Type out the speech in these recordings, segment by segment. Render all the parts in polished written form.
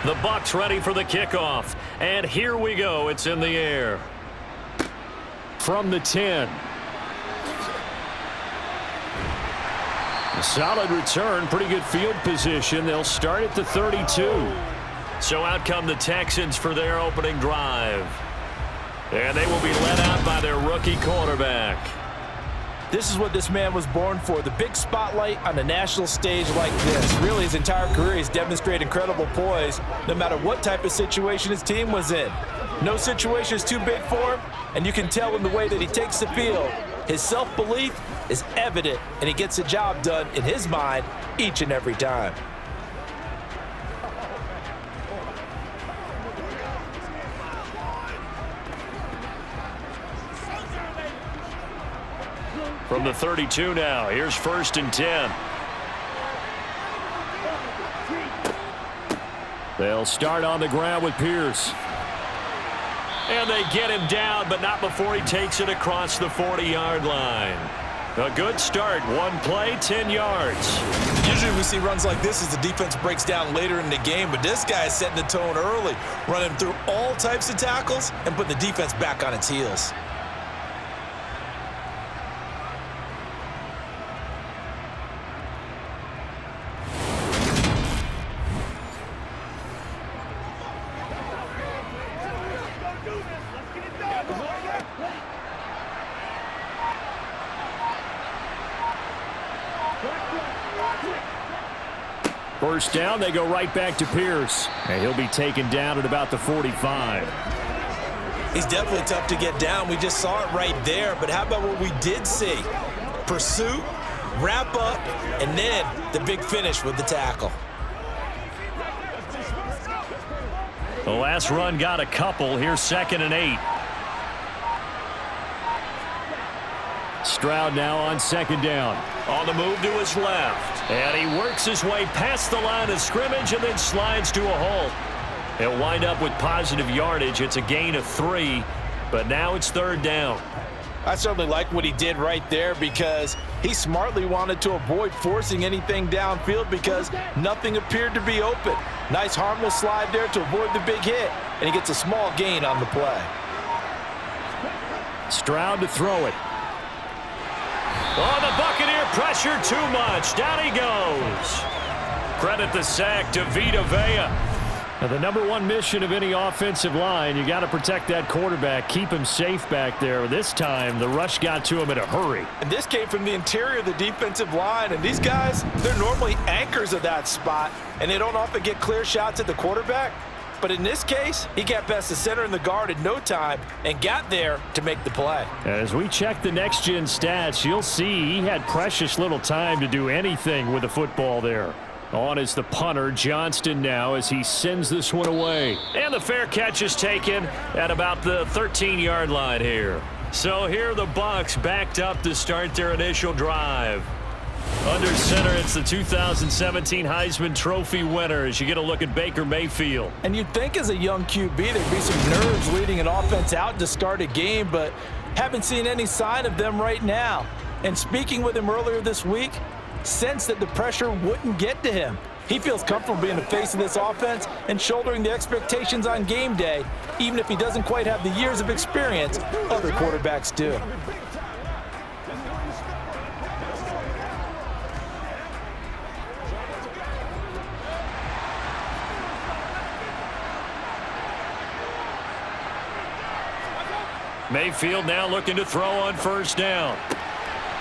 The Bucs ready for the kickoff. And here we go. It's in the air. From the 10. A solid return. Pretty good field position. They'll start at the 32. So out come the Texans for their opening drive. And they will be led out by their rookie quarterback. This is what this man was born for, the big spotlight on the national stage like this. Really, his entire career, he's demonstrated incredible poise, no matter what type of situation his team was in. No situation is too big for him, and you can tell in the way that he takes the field. His self-belief is evident, and he gets the job done in his mind each and every time. From the 32 now, here's 1st and 10. They'll start on the ground with Pierce. And they get him down, but not before he takes it across the 40-yard line. A good start. One play, 10 yards. Usually we see runs like this as the defense breaks down later in the game, but this guy is setting the tone early, running through all types of tackles and putting the defense back on its heels. First down, they go right back to Pierce. And he'll be taken down at about the 45. He's definitely tough to get down. We just saw it right there. But how about what we did see? Pursuit, wrap up, and then the big finish with the tackle. The last run got a couple. Here's 2nd and 8. Stroud now on 2nd down. On the move to his left. And he works his way past the line of scrimmage and then slides to a halt. He'll wind up with positive yardage. It's a gain of 3, but now it's 3rd down. I certainly like what he did right there because he smartly wanted to avoid forcing anything downfield because nothing appeared to be open. Nice harmless slide there to avoid the big hit, and he gets a small gain on the play. Stroud to throw it. Oh, the Buccaneer pressure too much. Down he goes. Credit the sack to Vita Vea. Now, the #1 mission of any offensive line, you got to protect that quarterback, keep him safe back there. This time, the rush got to him in a hurry. And this came from the interior of the defensive line, and these guys, they're normally anchors of that spot, and they don't often get clear shots at the quarterback. But in this case, he got past the center and the guard in no time and got there to make the play. As we check the next-gen stats, you'll see he had precious little time to do anything with the football there. On is the punter, Johnston, now as he sends this one away. And the fair catch is taken at about the 13-yard line here. So here the Bucs backed up to start their initial drive. Under center, it's the 2017 Heisman Trophy winner as you get a look at Baker Mayfield. And you'd think as a young QB there'd be some nerves leading an offense out to start a game, but haven't seen any sign of them right now. And speaking with him earlier this week, sensed that the pressure wouldn't get to him. He feels comfortable being the face of this offense and shouldering the expectations on game day, even if he doesn't quite have the years of experience other quarterbacks do. Mayfield now looking to throw on 1st down.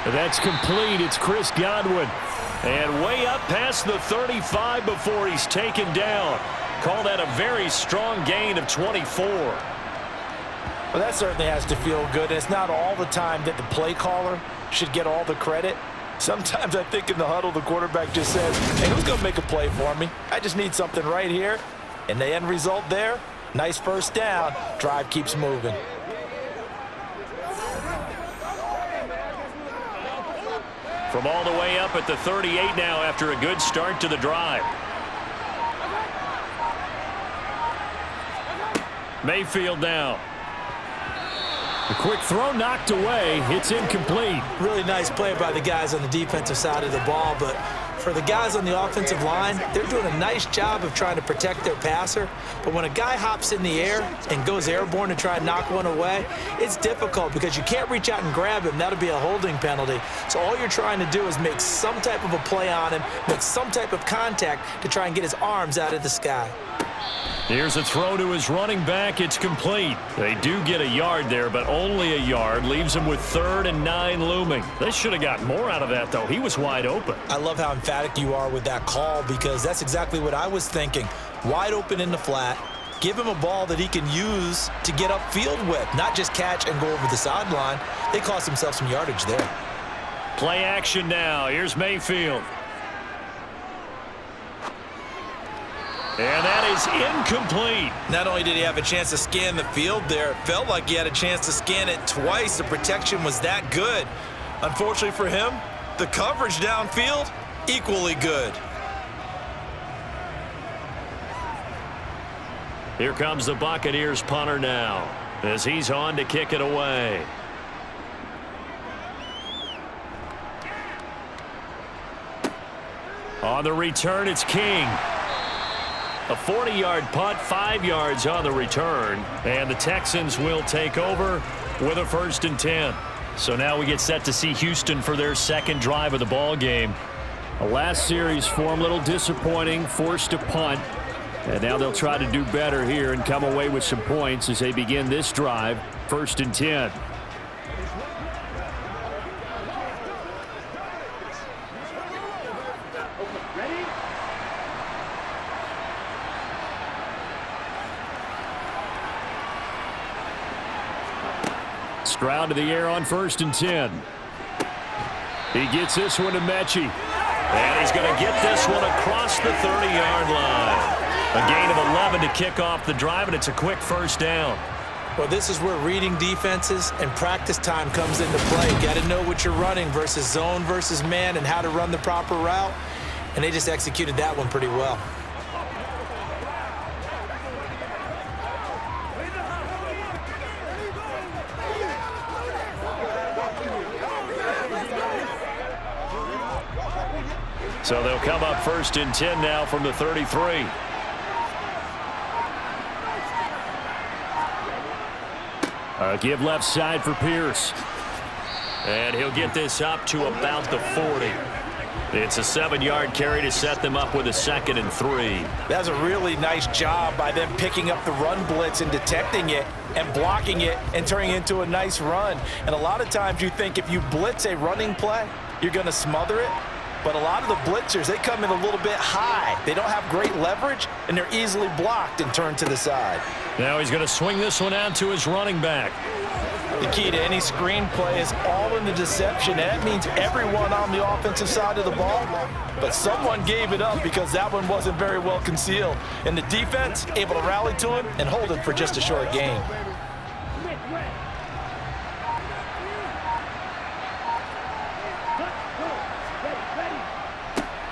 That's complete. It's Chris Godwin. And way up past the 35 before he's taken down. Call that a very strong gain of 24. Well, that certainly has to feel good. It's not all the time that the play caller should get all the credit. Sometimes I think in the huddle, the quarterback just says, hey, who's going to make a play for me? I just need something right here. And the end result there, nice 1st down. Drive keeps moving. From all the way up at the 38 now after a good start to the drive. Mayfield now. A quick throw knocked away. It's incomplete. Really nice play by the guys on the defensive side of the ball, but For the guys on the offensive line, they're doing a nice job of trying to protect their passer, but when a guy hops in the air and goes airborne to try and knock one away, it's difficult because you can't reach out and grab him. That'll be a holding penalty. So all you're trying to do is make some type of a play on him, make some type of contact to try and get his arms out of the sky. Here's a throw to his running back. It's complete. They do get a yard there, but only a yard. Leaves him with 3rd and 9 looming. They should have got more out of that, though. He was wide open. I love how emphatic you are with that call because that's exactly what I was thinking. Wide open in the flat. Give him a ball that he can use to get upfield with, not just catch and go over the sideline. They cost themselves some yardage there. Play action now. Here's Mayfield. And that is incomplete. Not only did he have a chance to scan the field there, it felt like he had a chance to scan it twice. The protection was that good. Unfortunately for him, the coverage downfield, equally good. Here comes the Buccaneers punter now as he's on to kick it away. On the return, it's King. A 40-yard punt, 5 yards on the return, and the Texans will take over with a 1st and 10. So now we get set to see Houston for their second drive of the ball game. The last series for them, a little disappointing, forced to punt, and now they'll try to do better here and come away with some points as they begin this drive, 1st and 10. Stroud to the air on 1st and 10. He gets this one to Mechie. And he's going to get this one across the 30-yard line. A gain of 11 to kick off the drive, and it's a quick 1st down. Well, this is where reading defenses and practice time comes into play. Got to know what you're running versus zone versus man and how to run the proper route. And they just executed that one pretty well. So they'll come up 1st and 10 now from the 33. Give left side for Pierce. And he'll get this up to about the 40. It's a 7-yard carry to set them up with a 2nd and 3. That's a really nice job by them picking up the run blitz and detecting it and blocking it and turning it into a nice run. And a lot of times you think if you blitz a running play, you're going to smother it. But a lot of the blitzers, they come in a little bit high. They don't have great leverage, and they're easily blocked and turned to the side. Now he's going to swing this one out to his running back. The key to any screen play is all in the deception. That means everyone on the offensive side of the ball, but someone gave it up because that one wasn't very well concealed. And the defense able to rally to him and hold it for just a short gain.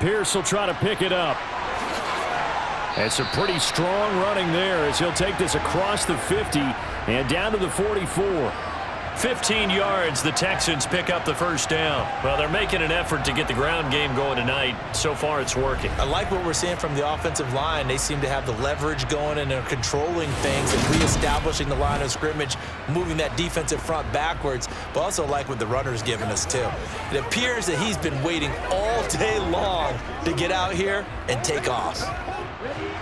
Pierce will try to pick it up. It's a pretty strong running there as he'll take this across the 50 and down to the 44. 15 yards, the Texans pick up the 1st down. Well, they're making an effort to get the ground game going tonight. So far, it's working. I like what we're seeing from the offensive line. They seem to have the leverage going, and they're controlling things and reestablishing the line of scrimmage, moving that defensive front backwards, but also like what the runner's giving us, too. It appears that he's been waiting all day long to get out here and take off.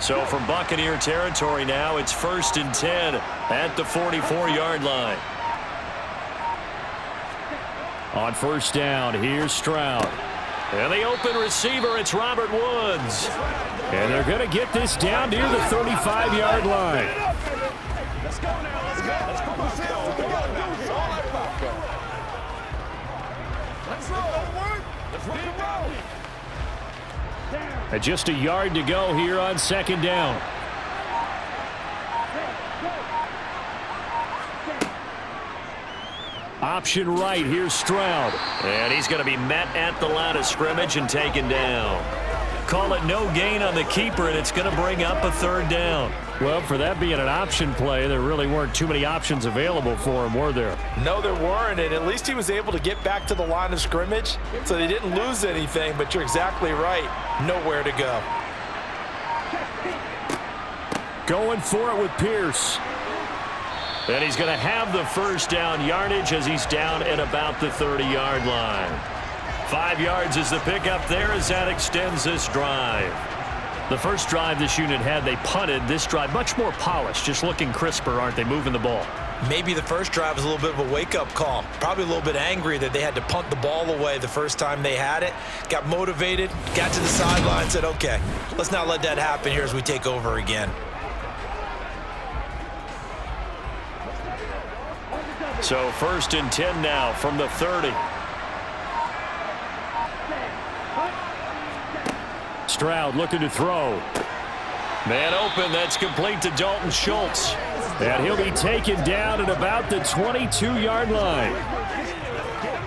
So from Buccaneer territory now, it's 1st and 10 at the 44-yard line. On 1st down, here's Stroud. And the open receiver, it's Robert Woods. And they're going to get this down near the 35-yard line. Let's go now. Let's go. Let's go. Let's roll. Let's rock and roll. And just a yard to go here on 2nd down. Option right, here's Stroud. And he's going to be met at the line of scrimmage and taken down. call it no gain on the keeper, and it's going to bring up a third down. Well, for that being an option play, there really weren't too many options available for him, were there? No, there weren't, and at least he was able to get back to the line of scrimmage, so they didn't lose anything, but you're exactly right. Nowhere to go. Going for it with Pierce. And he's going to have the first down yardage as he's down at about the 30-yard line. 5 yards is the pickup there as that extends this drive. The first drive this unit had, they punted. This drive, much more polished, just looking crisper, aren't they, moving the ball? Maybe the first drive was a little bit of a wake-up call. Probably a little bit angry that they had to punt the ball away the first time they had it. Got motivated, got to the sideline, said, okay, let's not let that happen here as we take over again. So 1st and 10 now from the 30. Stroud looking to throw. Man open, that's complete to Dalton Schultz. And he'll be taken down at about the 22-yard line.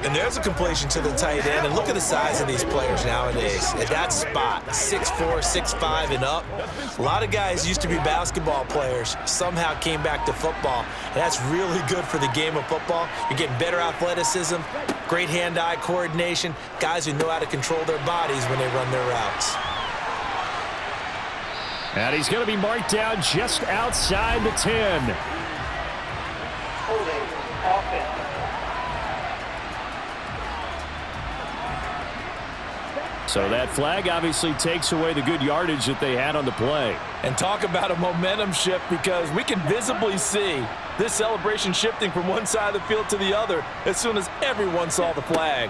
And there's a completion to the tight end. And look at the size of these players nowadays. At that spot, 6'4", 6'5", and up. A lot of guys used to be basketball players, somehow came back to football. And that's really good for the game of football. You're getting better athleticism, great hand-eye coordination, guys who know how to control their bodies when they run their routes. And he's going to be marked down just outside the 10. Holding offense. So that flag obviously takes away the good yardage that they had on the play. And talk about a momentum shift, because we can visibly see this celebration shifting from one side of the field to the other as soon as everyone saw the flag.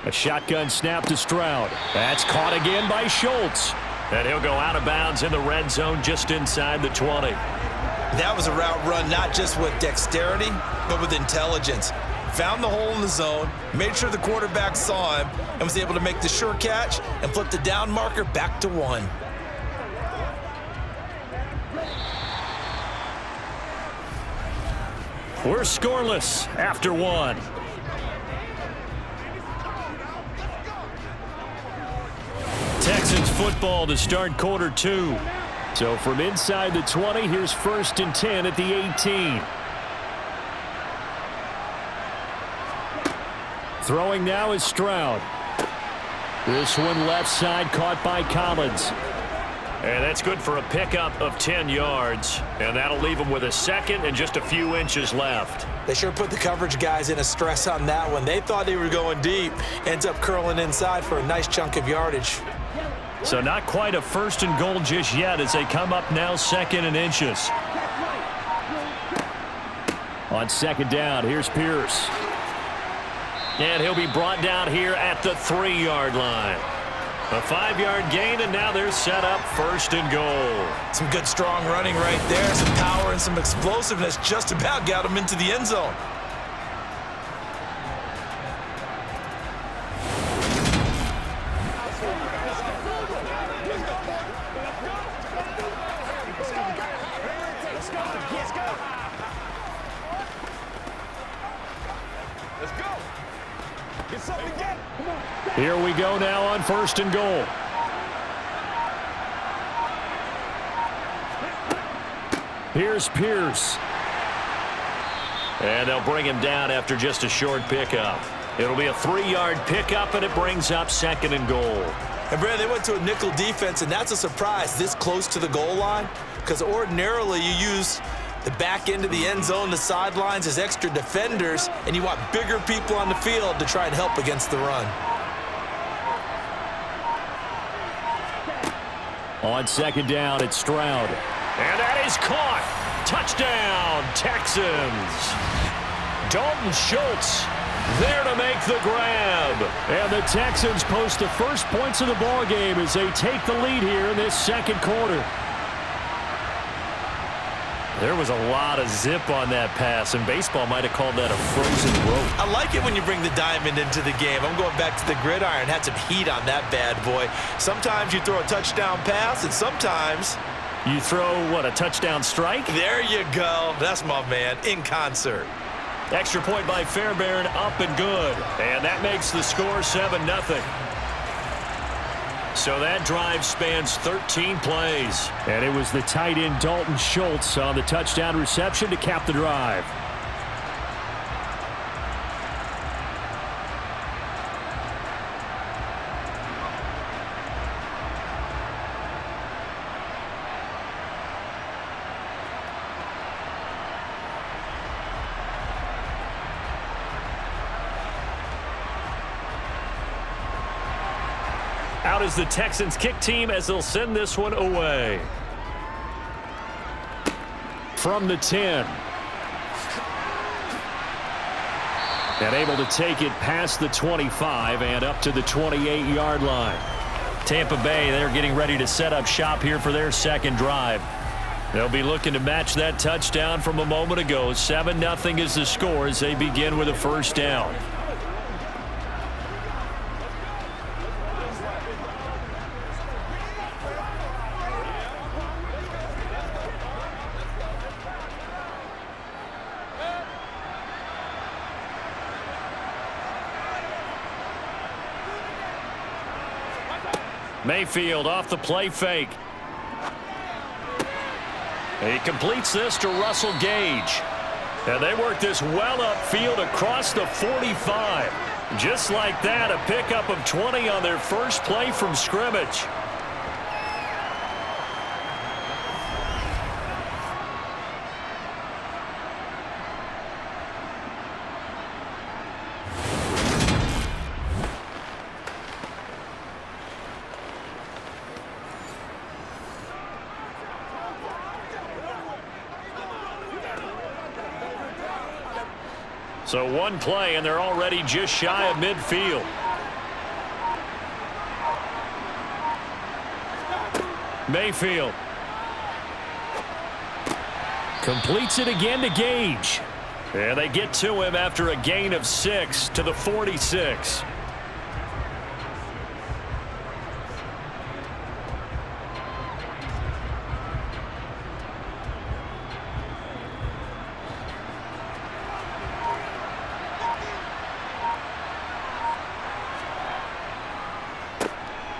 A shotgun snap to Stroud. That's caught again by Schultz. And he'll go out of bounds in the red zone just inside the 20. That was a route run not just with dexterity, but with intelligence. Found the hole in the zone, made sure the quarterback saw him, and was able to make the sure catch and flip the down marker back to 1. We're scoreless after 1. Texans football to start quarter 2. So from inside the 20, here's 1st and 10 at the 18. Throwing now is Stroud. This one left side caught by Collins. And that's good for a pickup of 10 yards. And that'll leave them with a second and just a few inches left. They sure put the coverage guys in a stress on that one. They thought they were going deep. Ends up curling inside for a nice chunk of yardage. So not quite a 1st and goal just yet as they come up now 2nd and inches. On 2nd down, here's Pierce. And he'll be brought down here at the 3-yard line. A 5-yard gain, and now they're set up 1st and goal. Some good strong running right there. Some power and some explosiveness just about got him into the end zone. Here we go now on 1st and goal. Here's Pierce. And they'll bring him down after just a short pickup. It'll be a 3-yard pickup, and it brings up 2nd and goal. And, Brad, they went to a nickel defense, and that's a surprise this close to the goal line, because ordinarily you use the back end of the end zone, the sidelines as extra defenders, and you want bigger people on the field to try and help against the run. On 2nd down, it's Stroud. And that is caught. Touchdown, Texans. Dalton Schultz there to make the grab. And the Texans post the first points of the ball game as they take the lead here in this 2nd quarter. There was a lot of zip on that pass, and baseball might have called that a frozen rope. I like it when you bring the diamond into the game. I'm going back to the gridiron. Had some heat on that bad boy. Sometimes you throw a touchdown pass, and sometimes you throw, what, a touchdown strike? There you go. That's my man, in concert. Extra point by Fairbairn, up and good. And that makes the score 7-0. So that drive spans 13 plays. And it was the tight end Dalton Schultz on the touchdown reception to cap the drive. Out is the Texans kick team as they'll send this one away. From the 10. And able to take it past the 25 and up to the 28-yard line. Tampa Bay, they're getting ready to set up shop here for their second drive. They'll be looking to match that touchdown from a moment ago. 7-0 is the score as they begin with a first down. Mayfield off the play fake. He completes this to Russell Gage. And they work this well upfield across the 45. Just like that, a pickup of 20 on their first play from scrimmage. So one play, and they're already just shy of midfield. Mayfield. Completes it again to Gage. And they get to him after a gain of 6 to the 46.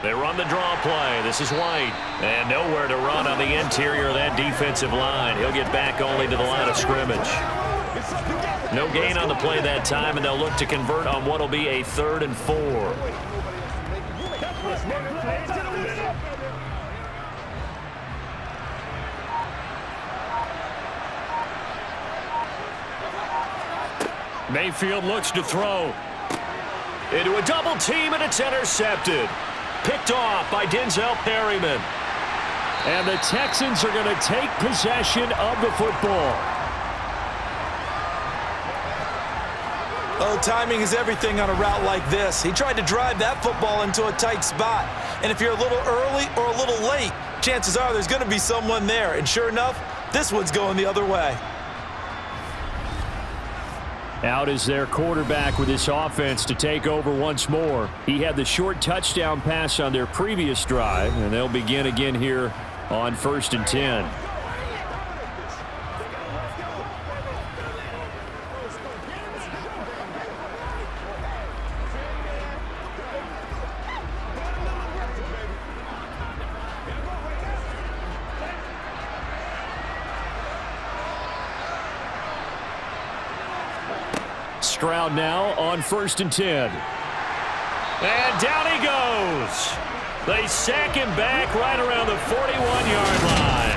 They run the draw play. This is White. And nowhere to run on the interior of that defensive line. He'll get back only to the line of scrimmage. No gain on the play that time, and they'll look to convert on what will be a 3rd and 4. Mayfield looks to throw. Into a double team, and it's intercepted. Picked off by Denzel Perryman. And the Texans are going to take possession of the football. Oh, timing is everything on a route like this. He tried to drive that football into a tight spot. And if you're a little early or a little late, chances are there's going to be someone there. And sure enough, this one's going the other way. Out is their quarterback with this offense to take over once more. He had the short touchdown pass on their previous drive, and they'll begin again here on 1st and 10. Stroud now on 1st and 10. And down he goes. They sack him back right around the 41-yard line.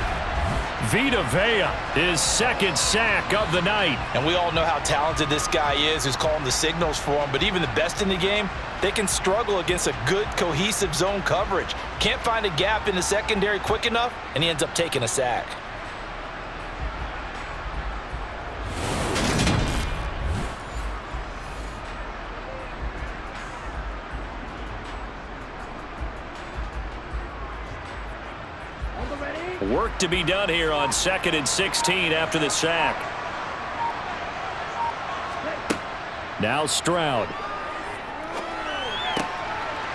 Vita Vea, his 2nd sack of the night. And we all know how talented this guy is who's calling the signals for him. But even the best in the game, they can struggle against a good, cohesive zone coverage. Can't find a gap in the secondary quick enough, and he ends up taking a sack. Work to be done here on 2nd and 16 after the sack. Now Stroud.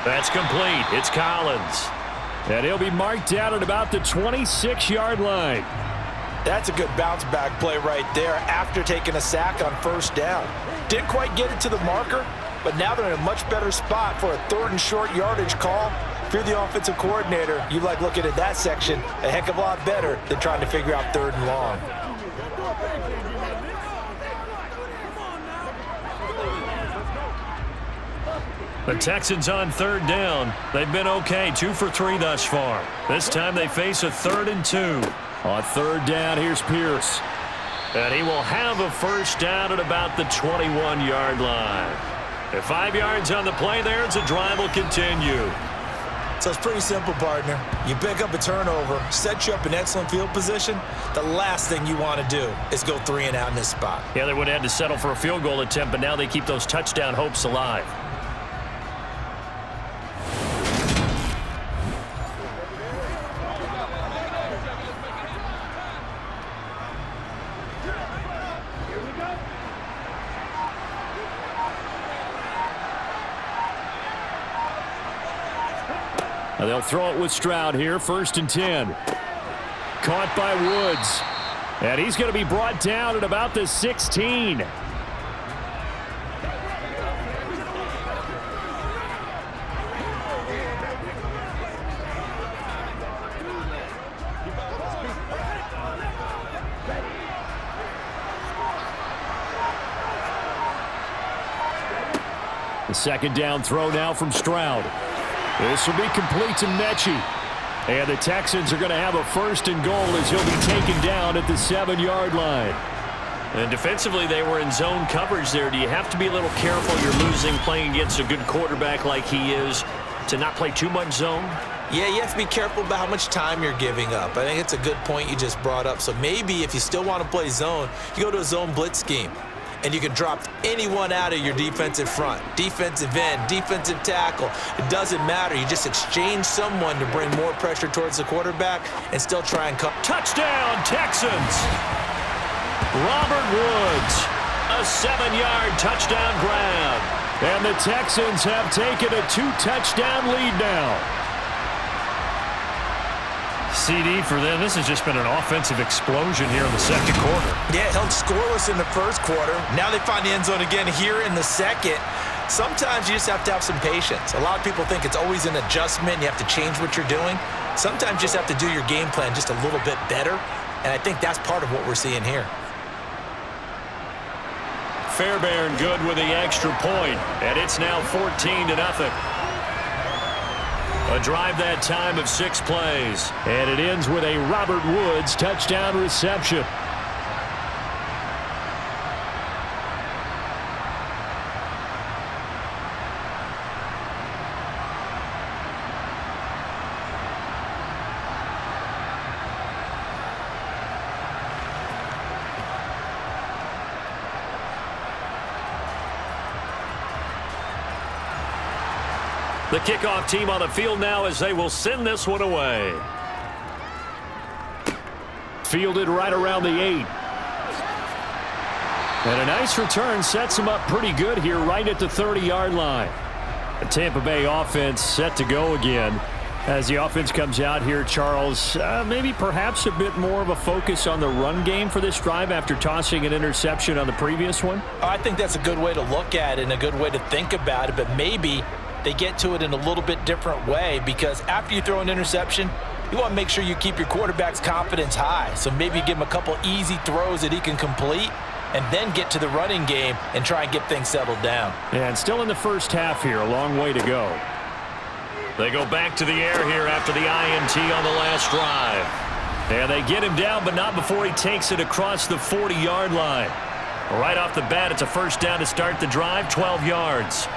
That's complete. It's Collins. And he'll be marked down at about the 26-yard line. That's a good bounce-back play right there after taking a sack on 1st down. Didn't quite get it to the marker, but now they're in a much better spot for a 3rd and short yardage call. you're the offensive coordinator, you like looking at that section a heck of a lot better than trying to figure out 3rd and long. The Texans on 3rd down. They've been okay, 2 for 3 thus far. This time they face a 3rd and 2. On 3rd down, here's Pierce. And he will have a first down at about the 21-yard line. At 5 yards on the play there, the drive will continue. So it's pretty simple, partner. You pick up a turnover, set you up in excellent field position. The last thing you want to do is go 3 and out in this spot. Yeah, they would have had to settle for a field goal attempt, but now they keep those touchdown hopes alive. They'll throw it with Stroud here, 1st and 10. Caught by Woods. And he's going to be brought down at about the 16. The 2nd down throw now from Stroud. This will be complete to Mechie. And the Texans are going to have a 1st and goal as he'll be taken down at the 7-yard line. And defensively, they were in zone coverage there. Do you have to be a little careful? You're losing playing against a good quarterback like he is to not play too much zone? Yeah, you have to be careful about how much time you're giving up. I think it's a good point you just brought up. So maybe if you still want to play zone, you go to a zone blitz scheme. And you can drop anyone out of your defensive front, defensive end, defensive tackle. It doesn't matter. You just exchange someone to bring more pressure towards the quarterback and still try and cut. Touchdown, Texans! Robert Woods, a 7-yard touchdown grab. And the Texans have taken a 2-touchdown lead now. CD for them. This has just been an offensive explosion here in the 2nd quarter. Yeah, held scoreless in the 1st quarter. Now they find the end zone again here in the 2nd. Sometimes you just have to have some patience. A lot of people think it's always an adjustment. You have to change what you're doing. Sometimes you just have to do your game plan just a little bit better. And I think that's part of what we're seeing here. Fairbairn good with the extra point. And it's now 14-0. A drive that time of 6 plays. And it ends with a Robert Woods touchdown reception. The kickoff team on the field now as they will send this one away. Fielded right around the 8. And a nice return sets him up pretty good here right at the 30-yard line. The Tampa Bay offense set to go again. As the offense comes out here, Charles, maybe perhaps a bit more of a focus on the run game for this drive after tossing an interception on the previous one? I think that's a good way to look at it and a good way to think about it, but maybe they get to it in a little bit different way because after you throw an interception, you want to make sure you keep your quarterback's confidence high. So maybe give him a couple easy throws that he can complete and then get to the running game and try and get things settled down. And still in the 1st half here, a long way to go. They go back to the air here after the INT on the last drive. And they get him down, but not before he takes it across the 40-yard line. Right off the bat, it's a 1st down to start the drive, 12 yards.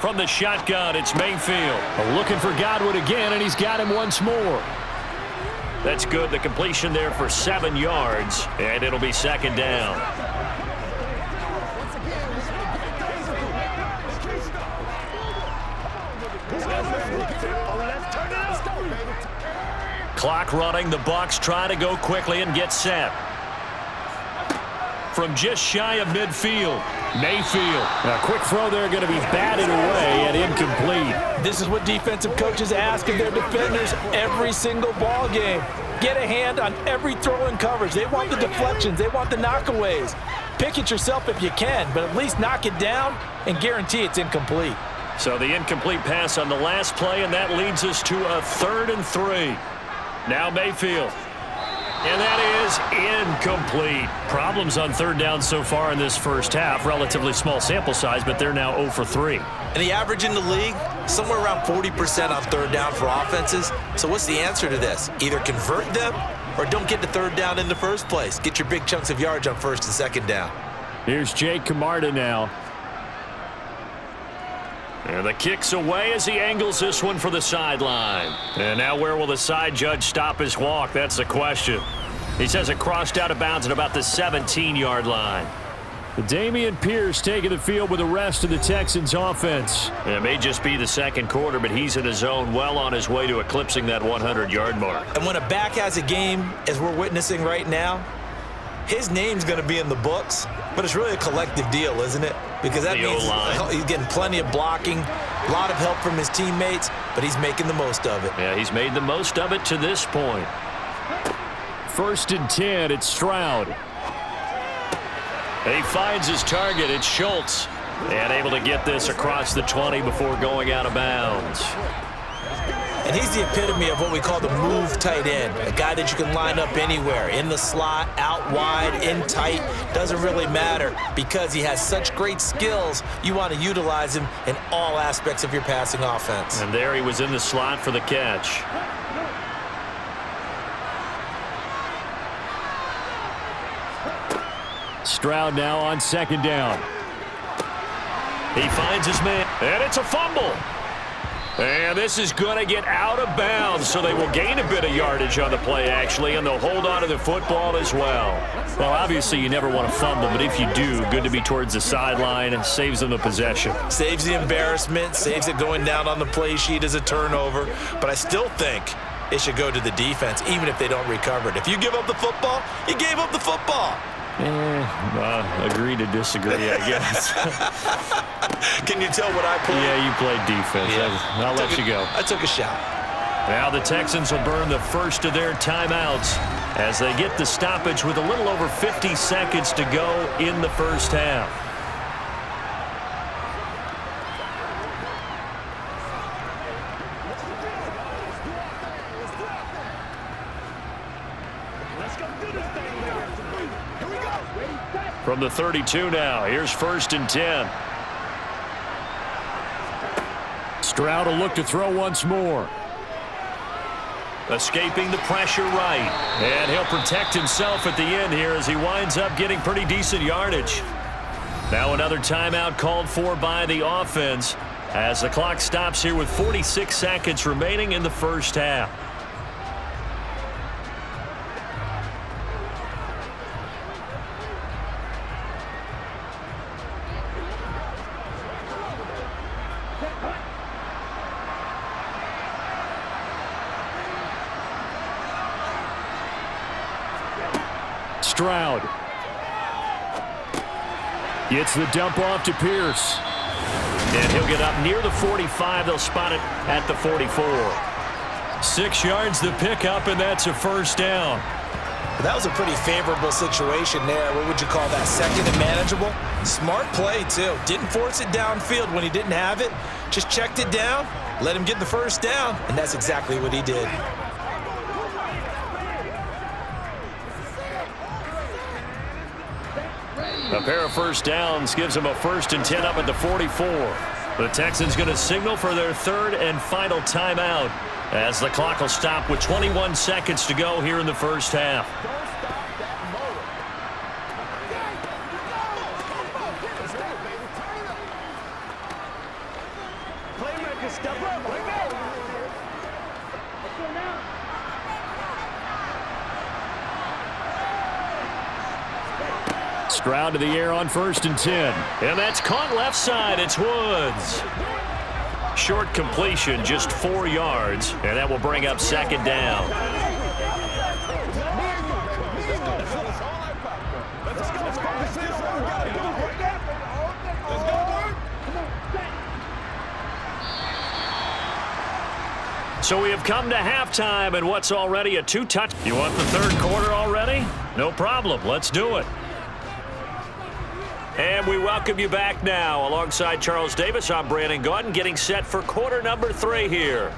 From the shotgun, it's Mayfield. Looking for Godwin again, and he's got him once more. That's good. The completion there for 7 yards, and it'll be 2nd down. Clock running. The Bucs try to go quickly and get set. from just shy of midfield. Mayfield. A quick throw there going to be batted away and incomplete. This is what defensive coaches ask of their defenders every single ball game. Get a hand on every throw in coverage. They want the deflections. They want the knockaways. Pick it yourself if you can, but at least knock it down and guarantee it's incomplete. So the incomplete pass on the last play, and that leads us to a 3rd and 3. Now Mayfield. And that is incomplete. Problems on 3rd down so far in this first half. Relatively small sample size, but they're now 0 for 3. And the average in the league, somewhere around 40% on 3rd down for offenses. So what's the answer to this? Either convert them or don't get to 3rd down in the first place. Get your big chunks of yards on 1st and 2nd down. Here's Jake Camarda now. And the kick's away as he angles this one for the sideline. And now where will the side judge stop his walk? That's the question. He says it crossed out of bounds at about the 17-yard line. Dameon Pierce taking the field with the rest of the Texans offense. It may just be the second quarter, but he's in his zone, well on his way to eclipsing that 100-yard mark. And when a back has a game, as we're witnessing right now, his name's going to be in the books, but it's really a collective deal, isn't it? Because that means he's getting plenty of blocking, a lot of help from his teammates, but he's making the most of it. Yeah, he's made the most of it to this point. 1st and 10, it's Stroud. He finds his target. It's Schultz. And able to get this across the 20 before going out of bounds. And he's the epitome of what we call the move tight end, a guy that you can line up anywhere, in the slot, out wide, in tight, doesn't really matter because he has such great skills. You want to utilize him in all aspects of your passing offense. And there he was in the slot for the catch. Stroud now on 2nd down. He finds his man, and it's a fumble. And this is going to get out of bounds, so they will gain a bit of yardage on the play, actually, and they'll hold on to the football as well. Well, obviously, you never want to fumble, but if you do, good to be towards the sideline and saves them the possession. Saves the embarrassment, saves it going down on the play sheet as a turnover, but I still think it should go to the defense, even if they don't recover it. If you give up the football, you gave up the football. Agree to disagree, I guess. Can you tell what I played? Yeah, you played defense. Yeah. I'll let you go. I took a shot. Now the Texans will burn the first of their timeouts as they get the stoppage with a little over 50 seconds to go in the first half. From the 32 now, here's 1st and 10. Stroud will look to throw once more. Escaping the pressure right. And he'll protect himself at the end here as he winds up getting pretty decent yardage. Now another timeout called for by the offense as the clock stops here with 46 seconds remaining in the first half. Stroud gets the dump off to Pierce. And he'll get up near the 45. They'll spot it at the 44. 6 yards the pickup, and that's a 1st down. That was a pretty favorable situation there. What would you call that? 2nd and manageable? Smart play, too. Didn't force it downfield when he didn't have it. Just checked it down, let him get the 1st down, and that's exactly what he did. A pair of 1st downs gives them a 1st and 10 up at the 44. The Texans going to signal for their 3rd and final timeout as the clock will stop with 21 seconds to go here in the first half. Playmaker, step up. Let's go. Let's go now. Stroud to the air on 1st and 10. And that's caught left side. It's Woods. Short completion, just 4 yards, and that will bring up 2nd down. Let's go. So we have come to halftime and what's already a two-touch. You want the third quarter already? No problem. Let's do it. And we welcome you back now. Alongside Charles Davis, I'm Brandon Gaudin, getting set for quarter number 3 here.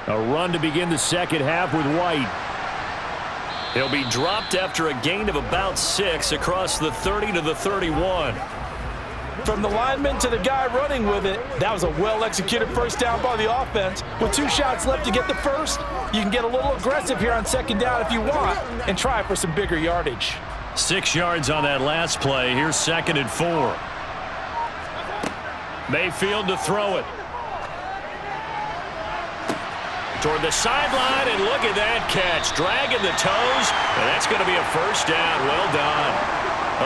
A run to begin the second half with White. He'll be dropped after a gain of about 6 across the 30 to the 31. From the lineman to the guy running with it, that was a well-executed first down by the offense. With 2 shots left to get the first, you can get a little aggressive here on second down if you want and try for some bigger yardage. 6 yards on that last play. Here's 2nd and 4. Mayfield to throw it. Toward the sideline, and look at that catch. Dragging the toes, and that's going to be a first down. Well done.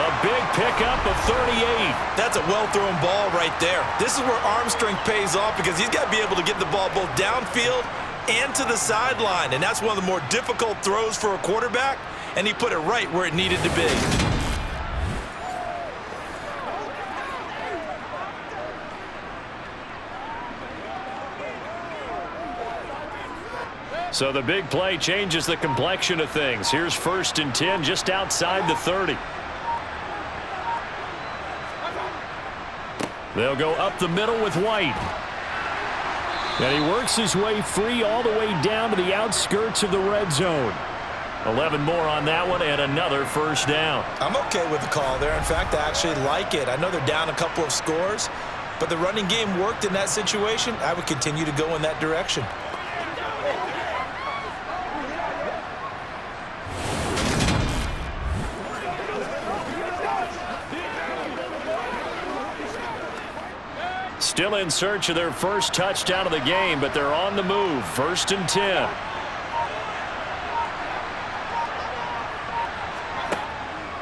A big pickup of 38. That's a well-thrown ball right there. This is where arm strength pays off because he's got to be able to get the ball both downfield and to the sideline, and that's one of the more difficult throws for a quarterback, and he put it right where it needed to be. So the big play changes the complexion of things. Here's 1st and 10 just outside the 30. They'll go up the middle with White. And he works his way free all the way down to the outskirts of the red zone. 11 more on that one and another first down. I'm okay with the call there. In fact, I actually like it. I know they're down a couple of scores, but the running game worked in that situation. I would continue to go in that direction. Still in search of their first touchdown of the game, but they're on the move. 1st and 10.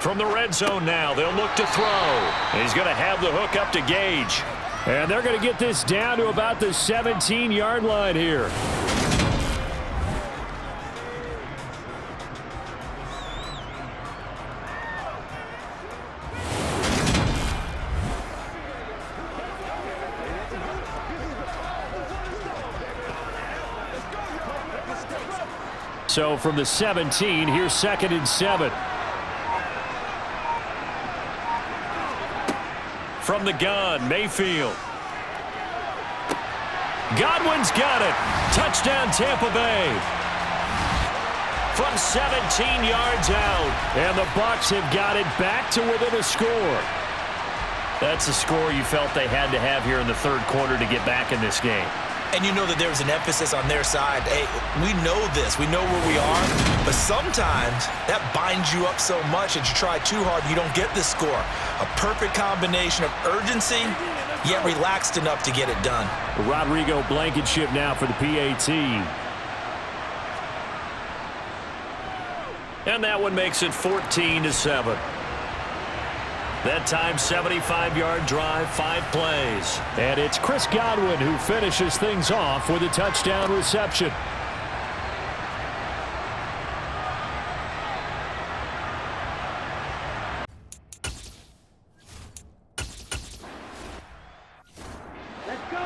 From the red zone now, they'll look to throw. And he's going to have the hook up to Gage. And they're going to get this down to about the 17-yard line here. So from the 17, here's 2nd and 7. From the gun, Mayfield. Godwin's got it. Touchdown, Tampa Bay. From 17 yards out. And the Bucs have got it back to within a score. That's a score you felt they had to have here in the third quarter to get back in this game. And you know that there's an emphasis on their side. Hey, we know this. We know where we are. But sometimes that binds you up so much that you try too hard, you don't get this score. A perfect combination of urgency, yet relaxed enough to get it done. Rodrigo Blankenship now for the PAT. And that one makes it 14-7. That time, 75-yard drive, 5 plays. And it's Chris Godwin who finishes things off with a touchdown reception. Let's go.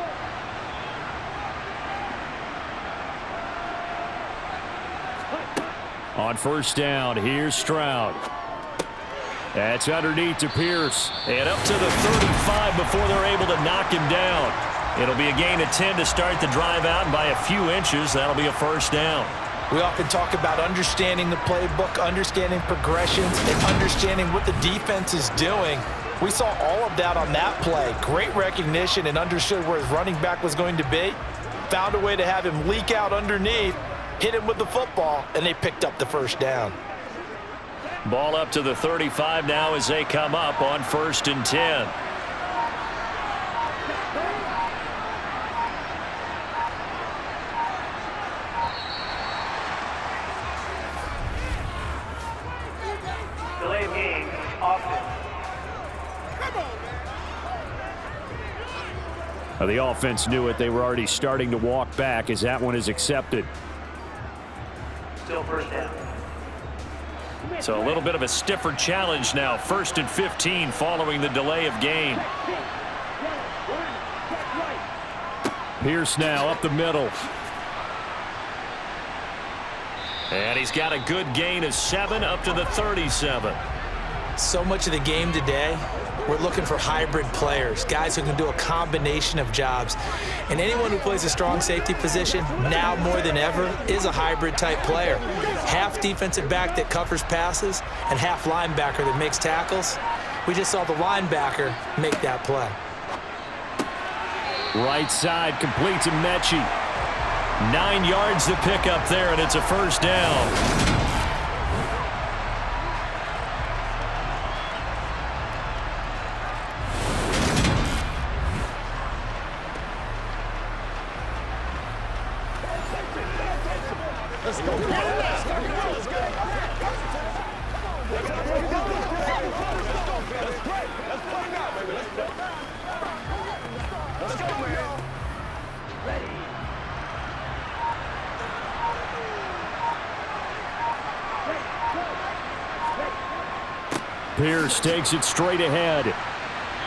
On 1st down, here's Stroud. That's underneath to Pierce. And up to the 35 before they're able to knock him down. It'll be a gain of 10 to start the drive out, and by a few inches, that'll be a first down. We often talk about understanding the playbook, understanding progressions, and understanding what the defense is doing. We saw all of that on that play. Great recognition and understood where his running back was going to be. Found a way to have him leak out underneath, hit him with the football, and they picked up the first down. Ball up to the 35 now as they come up on 1st and 10. Delay of game, offense. The offense knew it. They were already starting to walk back as that one is accepted. Still first down. So a little bit of a stiffer challenge now. 1st and 15 following the delay of game. Pierce now up the middle. And he's got a good gain of 7 up to the 37. So much of the game today, we're looking for hybrid players, guys who can do a combination of jobs. And anyone who plays a strong safety position, now more than ever, is a hybrid type player. Half defensive back that covers passes and half linebacker that makes tackles. We just saw the linebacker make that play. Right side complete to Mechie. 9 yards to pick up there, and it's a first down. Pierce takes it straight ahead.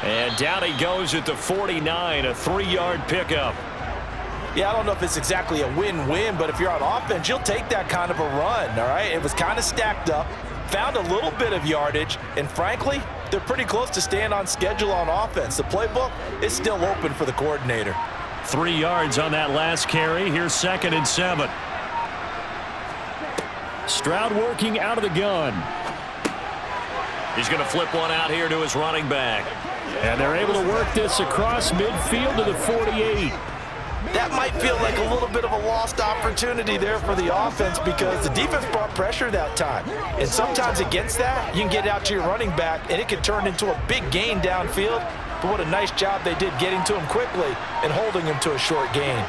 And down he goes at the 49, a 3-yard pickup. Yeah, I don't know if it's exactly a win-win, but if you're on offense, you'll take that kind of a run, all right? It was kind of stacked up, found a little bit of yardage, and frankly, they're pretty close to staying on schedule on offense. The playbook is still open for the coordinator. 3 yards on that last carry. Here's 2nd and 7. Stroud working out of the gun. He's going to flip one out here to his running back. And they're able to work this across midfield to the 48. That might feel like a little bit of a lost opportunity there for the offense because the defense brought pressure that time. And sometimes against that, you can get out to your running back, and it can turn into a big gain downfield. But what a nice job they did getting to him quickly and holding him to a short gain.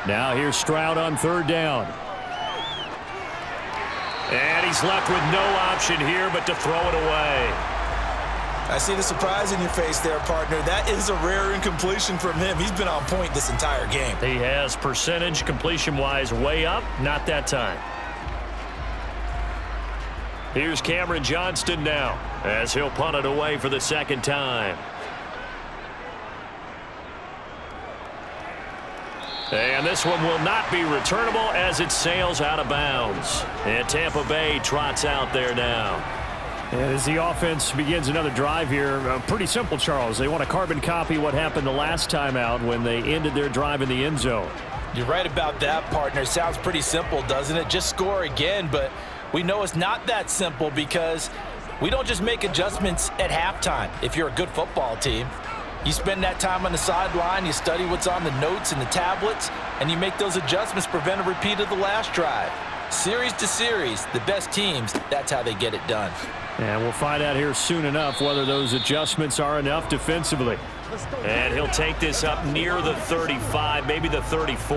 Now here's Stroud on 3rd down. And he's left with no option here but to throw it away. I see the surprise in your face there, partner. That is a rare incompletion from him. He's been on point this entire game. He has percentage completion-wise way up, not that time. Here's Cameron Johnston now as he'll punt it away for the 2nd time. And this one will not be returnable as it sails out of bounds. And Tampa Bay trots out there now. And as the offense begins another drive here, pretty simple, Charles. They want to carbon copy what happened the last time out when they ended their drive in the end zone. You're right about that, partner. Sounds pretty simple, doesn't it? Just score again, but we know it's not that simple because we don't just make adjustments at halftime if you're a good football team. You spend that time on the sideline, you study what's on the notes and the tablets, and you make those adjustments, prevent a repeat of the last drive. Series to series, the best teams, that's how they get it done. And we'll find out here soon enough whether those adjustments are enough defensively. And he'll take this up near the 35, maybe the 34.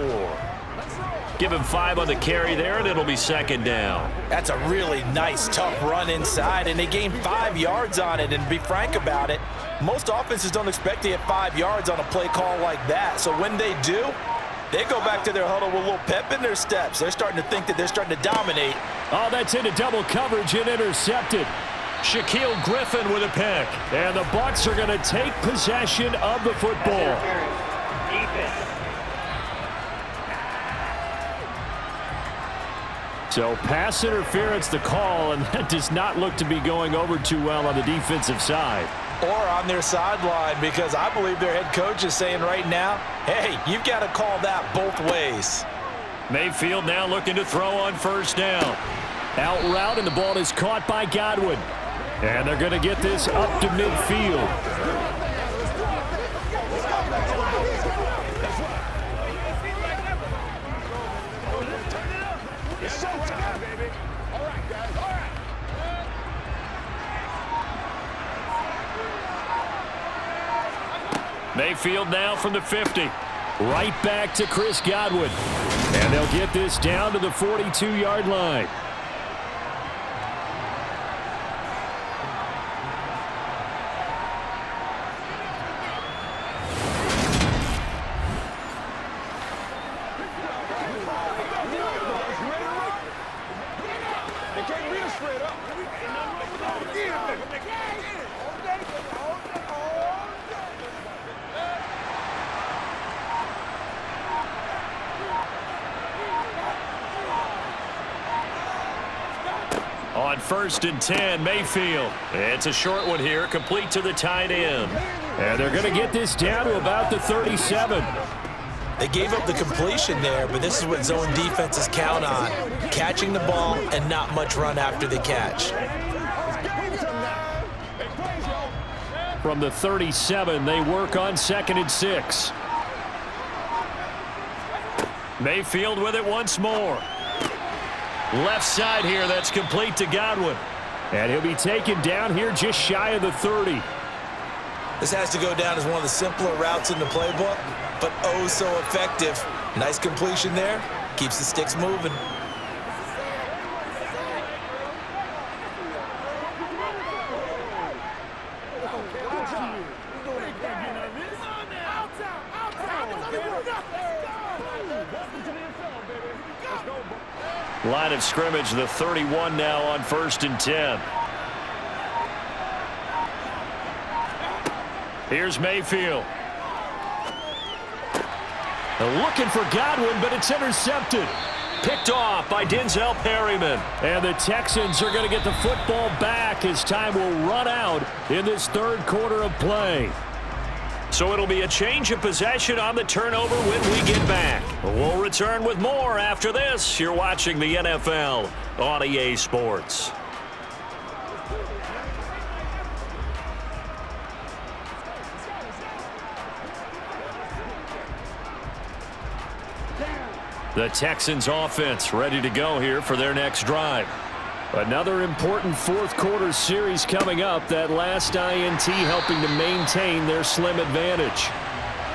Give him 5 on the carry there, and it'll be 2nd down. That's a really nice, tough run inside, and they gained 5 yards on it. And to be frank about it, most offenses don't expect to get 5 yards on a play call like that. So when they do, they go back to their huddle with a little pep in their steps. They're starting to think that they're starting to dominate. Oh, that's into double coverage and intercepted. Shaquille Griffin with a pick. And the Bucs are going to take possession of the football. So pass interference the call, and that does not look to be going over too well on the defensive side. Or on their sideline, because I believe their head coach is saying right now, hey, you've got to call that both ways. Mayfield now looking to throw on 1st down. Out route, and the ball is caught by Godwin. And they're going to get this up to midfield. Mayfield now from the 50. Right back to Chris Godwin. And they'll get this down to the 42-yard line. On 1st and 10, Mayfield. It's a short one here, complete to the tight end. And they're going to get this down to about the 37. They gave up the completion there, but this is what zone defenses count on. Catching the ball and not much run after the catch. From the 37, they work on 2nd and 6. Mayfield with it once more. Left side here, that's complete to Godwin. And he'll be taken down here just shy of the 30. This has to go down as one of the simpler routes in the playbook, but oh so effective. Nice completion there. Keeps the sticks moving. Line of scrimmage, the 31 now on 1st and 10. Here's Mayfield. They're looking for Godwin, but it's intercepted. Picked off by Denzel Perryman. And the Texans are going to get the football back as time will run out in this 3rd quarter of play. So it'll be a change of possession on the turnover when we get back. We'll return with more after this. You're watching the NFL on EA Sports. The Texans offense ready to go here for their next drive. Another important 4th quarter series coming up. That last INT helping to maintain their slim advantage.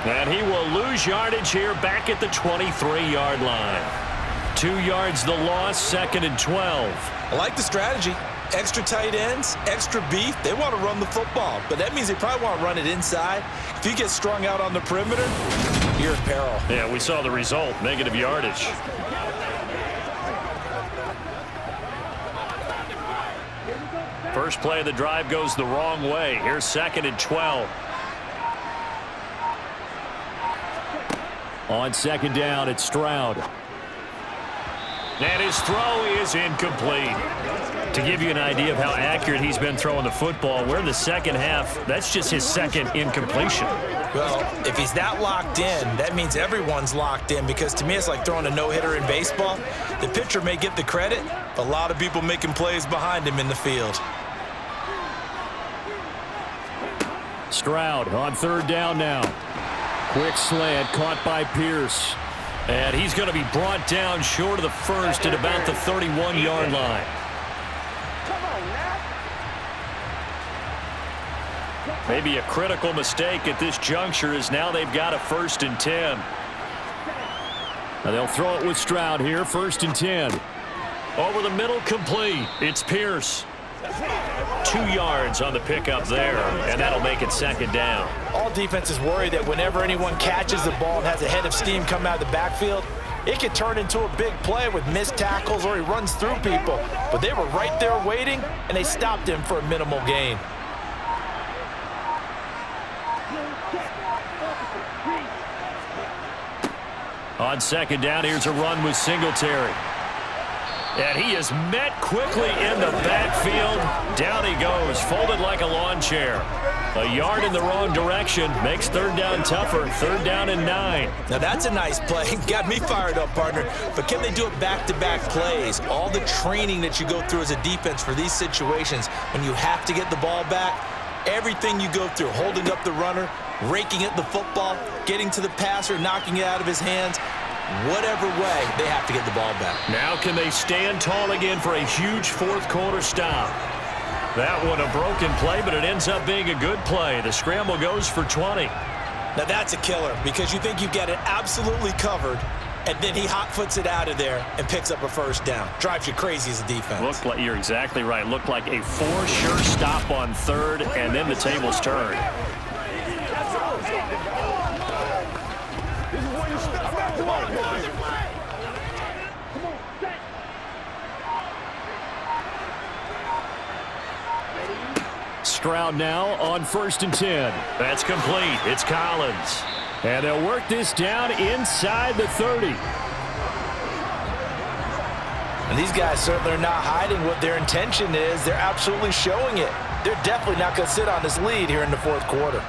And he will lose yardage here back at the 23-yard line. 2 yards the loss, 2nd and 12. I like the strategy. Extra tight ends, extra beef. They want to run the football, but that means they probably want to run it inside. If you get strung out on the perimeter, you're in peril. Yeah, we saw the result, negative yardage. First play of the drive goes the wrong way. Here's 2nd and 12. On 2nd down, it's Stroud. And his throw is incomplete. To give you an idea of how accurate he's been throwing the football, we're in the 2nd half. That's just his 2nd incompletion. Well, if he's that locked in, that means everyone's locked in, because to me it's like throwing a no-hitter in baseball. The pitcher may get the credit, but a lot of people making plays behind him in the field. Stroud on 3rd down now. Quick slant caught by Pierce. And he's going to be brought down short of the 1st at about the 31-yard line. Maybe a critical mistake at this juncture is now they've got a 1st and 10. And they'll throw it with Stroud here, 1st and 10. Over the middle, complete. It's Pierce. 2 yards on the pickup there, and that'll make it 2nd down. All defenses worry that whenever anyone catches the ball and has a head of steam come out of the backfield, it could turn into a big play with missed tackles or he runs through people. But they were right there waiting, and they stopped him for a minimal gain. On 2nd down, here's a run with Singletary. And he is met quickly in the backfield. Down he goes, folded like a lawn chair. A yard in the wrong direction makes 3rd down tougher. 3rd down and 9. Now that's a nice play. Got me fired up, partner. But can they do it back-to-back plays? All the training that you go through as a defense for these situations, when you have to get the ball back, everything you go through, holding up the runner, raking at the football, getting to the passer, knocking it out of his hands, whatever way, they have to get the ball back. Now can they stand tall again for a huge 4th quarter stop? That one a broken play, but it ends up being a good play. The scramble goes for 20. Now that's a killer, because you think you've got it absolutely covered, and then he hot-foots it out of there and picks up a 1st down. Drives you crazy as a defense. Looked like, you're exactly right. Looked like a for-sure stop on 3rd, and then the tables turned. Stroud now on 1st and 10. That's complete. It's Collins. And they'll work this down inside the 30. And And these guys certainly are not hiding what their intention is. They're absolutely showing it. They're definitely not going to sit on this lead here in the fourth quarter.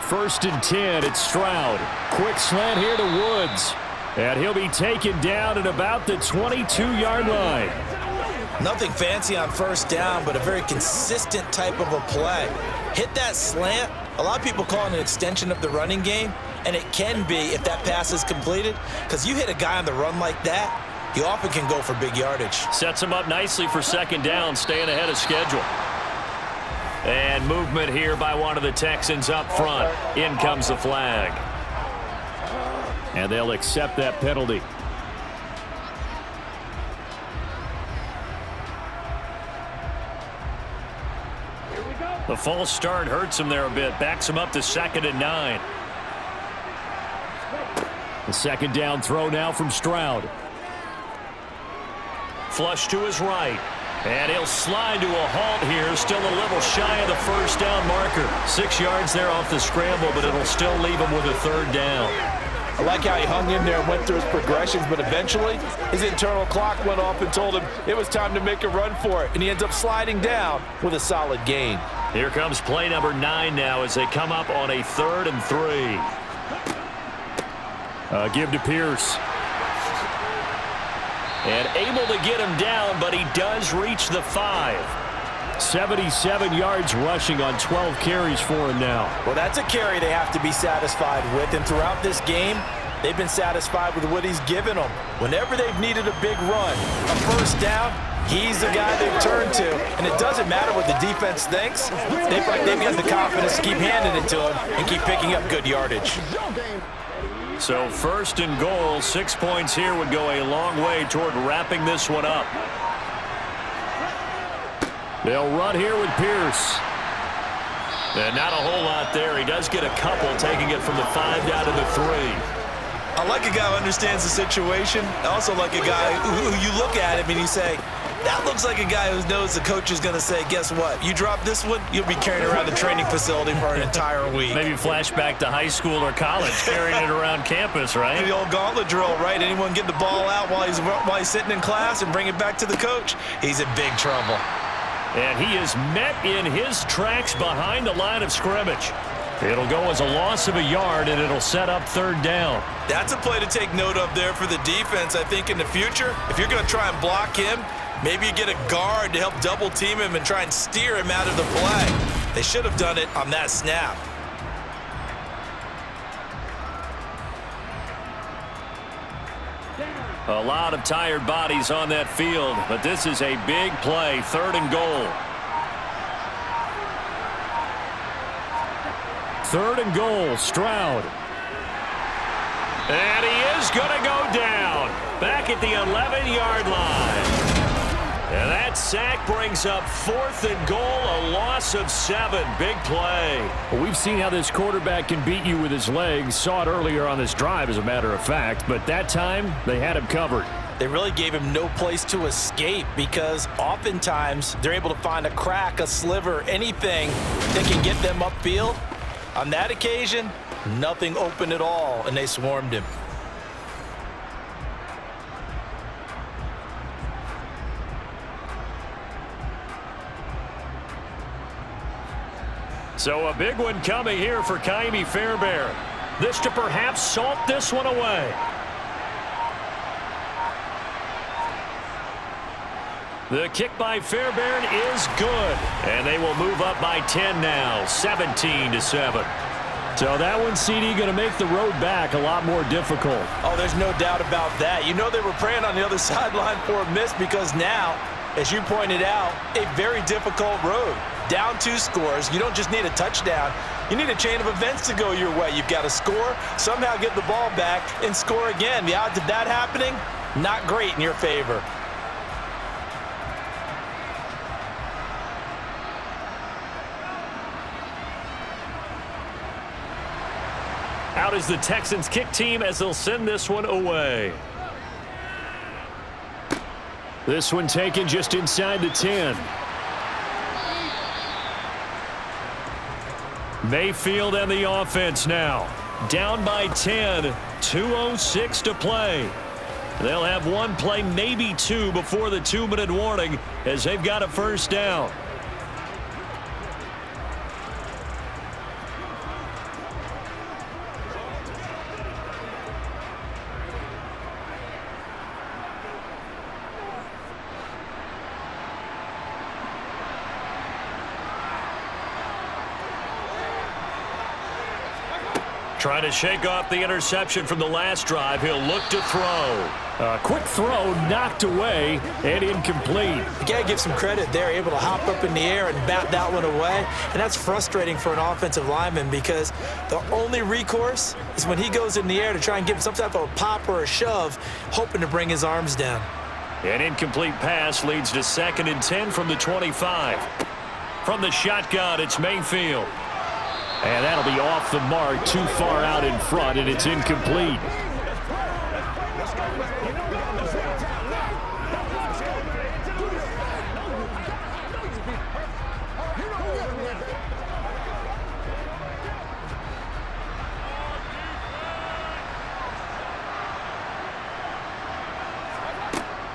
First and 10, it's Stroud. Quick slant here to Woods. And he'll be taken down at about the 22-yard line. Nothing fancy on first down, but a very consistent type of a play. Hit that slant. A lot of people call it an extension of the running game, and it can be if that pass is completed, because you hit a guy on the run like that, he often can go for big yardage. Sets him up nicely for second down, staying ahead of schedule. And movement here by one of the Texans up front. In comes the flag. And they'll accept that penalty. The false start hurts him there a bit. Backs him up to 2nd and 9. The second down throw now from Stroud. Flush to his right. And he'll slide to a halt here. Still a little shy of the first down marker. 6 yards there off the scramble, but it'll still leave him with a third down. I like how he hung in there and went through his progressions, but eventually his internal clock went off and told him it was time to make a run for it, and he ends up sliding down with a solid gain. Here comes play number 9 now as they come up on a 3rd and 3. Give to Pierce. And able to get him down, but he does reach the 5. 77 yards rushing on 12 carries for him now. Well, that's a carry they have to be satisfied with, and throughout this game, they've been satisfied with what he's given them. Whenever they've needed a big run, a first down, he's the guy they've turned to, and it doesn't matter what the defense thinks. They've got the confidence to keep handing it to him and keep picking up good yardage. So 1st and goal, 6 points here would go a long way toward wrapping this one up. They'll run here with Pierce. And not a whole lot there. He does get a couple, taking it from the 5 down to the 3. I like a guy who understands the situation. I also like a guy who you look at him and you say, that looks like a guy who knows the coach is going to say, guess what? You drop this one, you'll be carrying around the training facility for an entire week. Maybe flashback to high school or college, carrying it around campus, right? The old gauntlet drill, right? Anyone get the ball out while he's sitting in class and bring it back to the coach? He's in big trouble. And he is met in his tracks behind the line of scrimmage. It'll go as a loss of a yard, and it'll set up 3rd down. That's a play to take note of there for the defense, I think, in the future. If you're going to try and block him, maybe you get a guard to help double team him and try and steer him out of the play. They should have done it on that snap. A lot of tired bodies on that field, but this is a big play, 3rd and goal. 3rd and goal, Stroud. And he is going to go down back at the 11-yard line. And that sack brings up 4th and goal, a loss of 7. Big play. Well, we've seen how this quarterback can beat you with his legs. Saw it earlier on this drive, as a matter of fact. But that time, they had him covered. They really gave him no place to escape because oftentimes they're able to find a crack, a sliver, anything that can get them upfield. On that occasion, nothing open at all, and they swarmed him. So a big one coming here for Ka'imi Fairbairn. This to perhaps salt this one away. The kick by Fairbairn is good. And they will move up by 10 now, 17-7. So that one, CD, going to make the road back a lot more difficult. Oh, there's no doubt about that. You know they were praying on the other sideline for a miss because now, as you pointed out, a very difficult road. Down 2 scores. You don't just need a touchdown. You need a chain of events to go your way. You've got to score, somehow get the ball back, and score again. The odds of that happening, not great in your favor. Out is the Texans kick team as they'll send this one away. This one taken just inside the 10. Mayfield and the offense now. Down by 10. 2:06 to play. They'll have one play, maybe two, before the 2-minute warning as they've got a first down. Trying to shake off the interception from the last drive. He'll look to throw. A quick throw knocked away and incomplete. You got to give some credit there, able to hop up in the air and bat that one away. And that's frustrating for an offensive lineman because the only recourse is when he goes in the air to try and give some type of a pop or a shove, hoping to bring his arms down. An incomplete pass leads to 2nd and 10 from the 25. From the shotgun, it's Mayfield. And that'll be off the mark, too far out in front, and it's incomplete.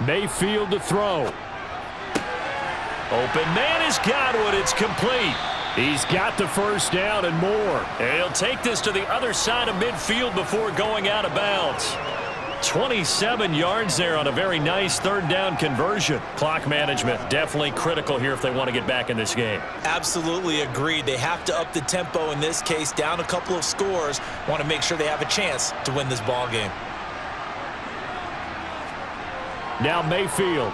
Mayfield to throw. Open man is Godwin. It's complete. He's got the first down and more. And he'll take this to the other side of midfield before going out of bounds. 27 yards there on a very nice 3rd down conversion. Clock management definitely critical here if they want to get back in this game. Absolutely agreed. They have to up the tempo in this case, down a couple of scores. Want to make sure they have a chance to win this ball game. Now Mayfield.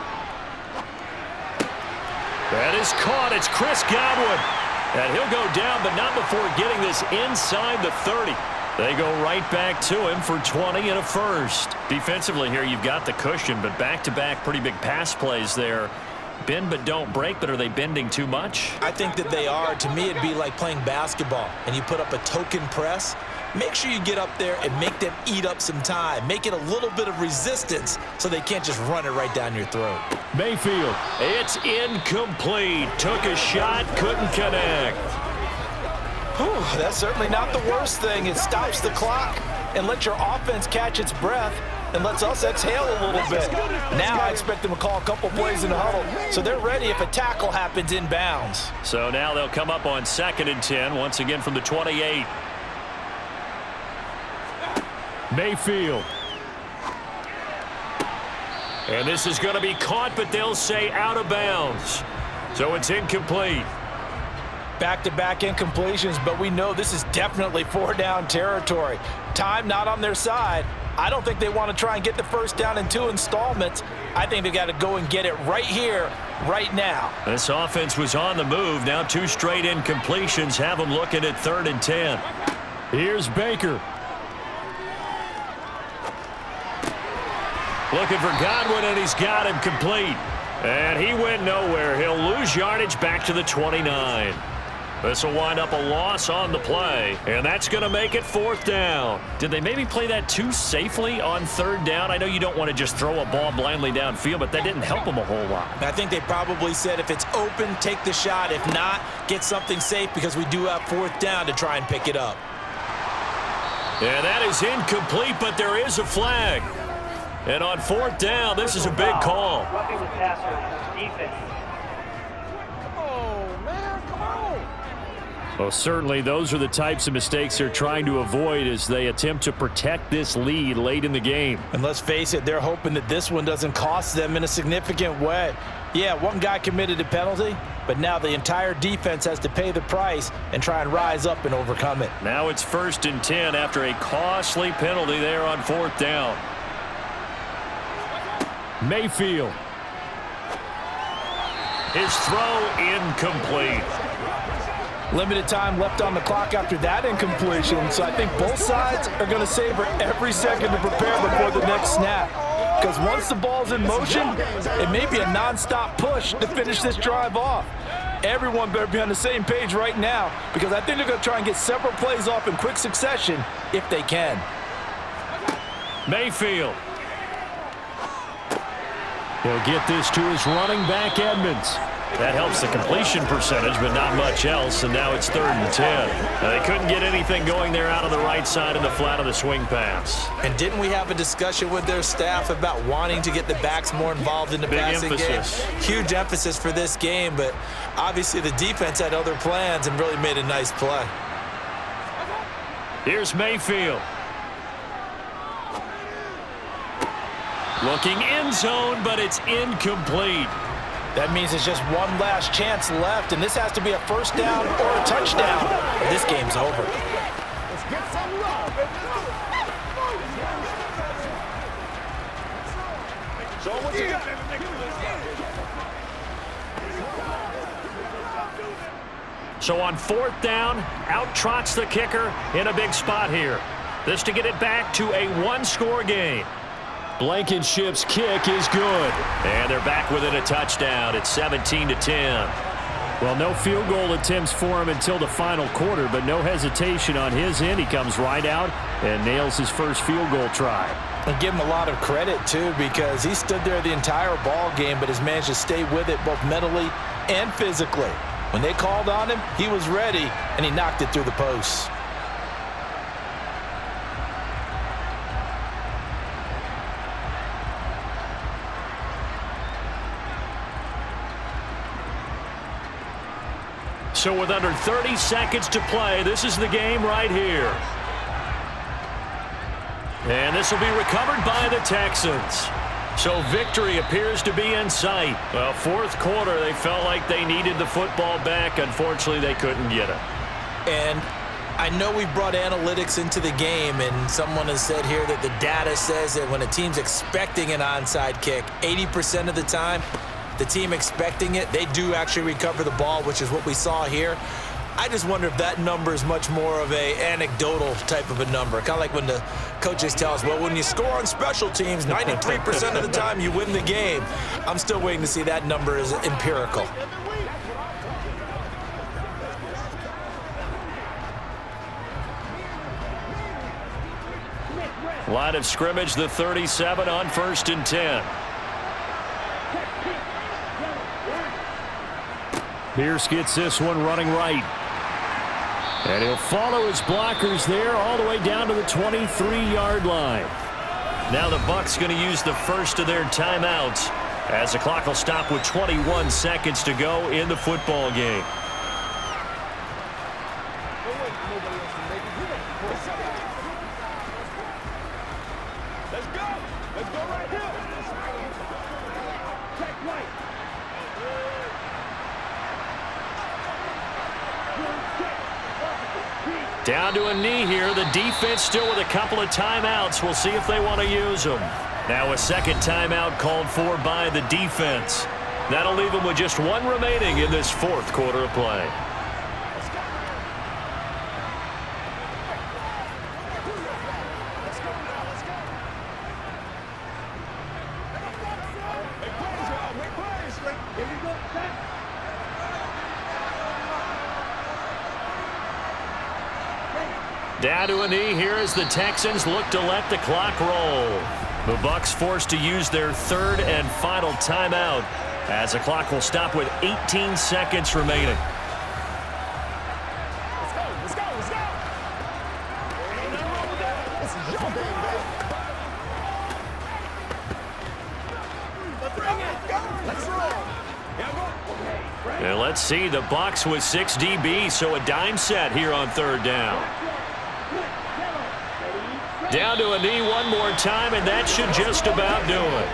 That is caught. It's Chris Godwin. And he'll go down, but not before getting this inside the 30. They go right back to him for 20 and a first. Defensively here, you've got the cushion, but back-to-back pretty big pass plays there. Bend but don't break, but are they bending too much? I think that they are. To me, it'd be like playing basketball, and you put up a token press. Make sure you get up there and make them eat up some time. Make it a little bit of resistance so they can't just run it right down your throat. Mayfield. It's incomplete. Took a shot, couldn't connect. Whew, that's certainly not the worst thing. It stops the clock and lets your offense catch its breath and lets us exhale a little bit. Now I expect them to call a couple plays in the huddle, so they're ready if a tackle happens inbounds. So now they'll come up on 2nd and 10, once again from the 28. Mayfield. And this is going to be caught, but they'll say out of bounds. So it's incomplete. Back-to-back incompletions, but we know this is definitely 4-down territory. Time not on their side. I don't think they want to try and get the first down in 2 installments. I think they got to go and get it right here, right now. This offense was on the move. Now 2 straight incompletions have them looking at 3rd and 10. Here's Baker. Looking for Godwin, and he's got him complete. And he went nowhere. He'll lose yardage back to the 29. This will wind up a loss on the play, and that's going to make it 4th down. Did they maybe play that too safely on 3rd down? I know you don't want to just throw a ball blindly downfield, but that didn't help them a whole lot. I think they probably said if it's open, take the shot. If not, get something safe because we do have 4th down to try and pick it up. And that is incomplete, but there is a flag. And on 4th down, this is a big call. Roughing the passer, defense. Well, certainly those are the types of mistakes they're trying to avoid as they attempt to protect this lead late in the game. And let's face it, they're hoping that this one doesn't cost them in a significant way. Yeah, one guy committed a penalty, but now the entire defense has to pay the price and try and rise up and overcome it. Now it's 1st and 10 after a costly penalty there on 4th down. Mayfield. His throw incomplete. Limited time left on the clock after that incompletion, so I think both sides are going to savor every second to prepare before the next snap. Because once the ball's in motion, it may be a nonstop push to finish this drive off. Everyone better be on the same page right now because I think they're going to try and get several plays off in quick succession if they can. Mayfield. He'll get this to his running back, Edmonds. That helps the completion percentage, but not much else, and now it's 3rd and 10. Now, they couldn't get anything going there out on the right side in the flat of the swing pass. And didn't we have a discussion with their staff about wanting to get the backs more involved in the passing game? Huge emphasis for this game, but obviously the defense had other plans and really made a nice play. Here's Mayfield. Looking end zone, but it's incomplete. That means it's just one last chance left, and this has to be a first down or a touchdown. This game's over. Let's get some love. Show what you got. So on 4th down, out trots the kicker in a big spot here. This to get it back to a 1-score game. Blankenship's kick is good. And they're back within a touchdown. It's 17-10. Well, no field goal attempts for him until the final quarter, but no hesitation on his end. He comes right out and nails his first field goal try. And give him a lot of credit, too, because he stood there the entire ball game but has managed to stay with it both mentally and physically. When they called on him, he was ready, and he knocked it through the posts. So with under 30 seconds to play, this is the game right here. And this will be recovered by the Texans. So victory appears to be in sight. Well, 4th quarter, they felt like they needed the football back. Unfortunately, they couldn't get it. And I know we've brought analytics into the game, and someone has said here that the data says that when a team's expecting an onside kick, 80% of the time, the team expecting it, they do actually recover the ball, which is what we saw here. I just wonder if that number is much more of a anecdotal type of a number. Kind of like when the coaches tell us, well, when you score on special teams, 93% of the time you win the game. I'm still waiting to see that number is empirical. Line of scrimmage, the 37 on 1st and 10. Pierce gets this one running right. And he'll follow his blockers there all the way down to the 23-yard line. Now the Bucs going to use the first of their timeouts as the clock will stop with 21 seconds to go in the football game. Let's go. Let's go right here. Check right. Down to a knee here. The defense still with a couple of timeouts. We'll see if they want to use them. Now a second timeout called for by the defense. That'll leave them with just one remaining in this 4th quarter of play. Down to a knee here as the Texans look to let the clock roll. The Bucs forced to use their 3rd and final timeout as the clock will stop with 18 seconds remaining. Let's go. Let's go. Let's go. Ain't nothing wrong with that. This is your game, baby. Let's bring it. Let's roll. And let's see, the Bucs with 6 DB, so a dime set here on 3rd down. Down to a knee one more time, and that should just about do it.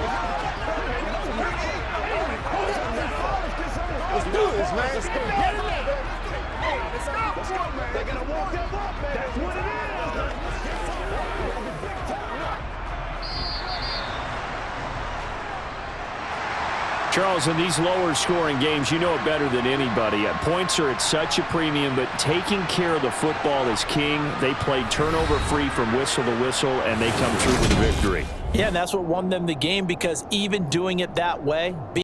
Let's do this, man. Let's go. Get it up. Hey, let's go. They're going to walk them up, man. That's what it is. Charles, in these lower scoring games, you know it better than anybody. Points are at such a premium, but taking care of the football is king. They played turnover free from whistle to whistle, and they come through with a victory. Yeah, and that's what won them the game because even doing it that way,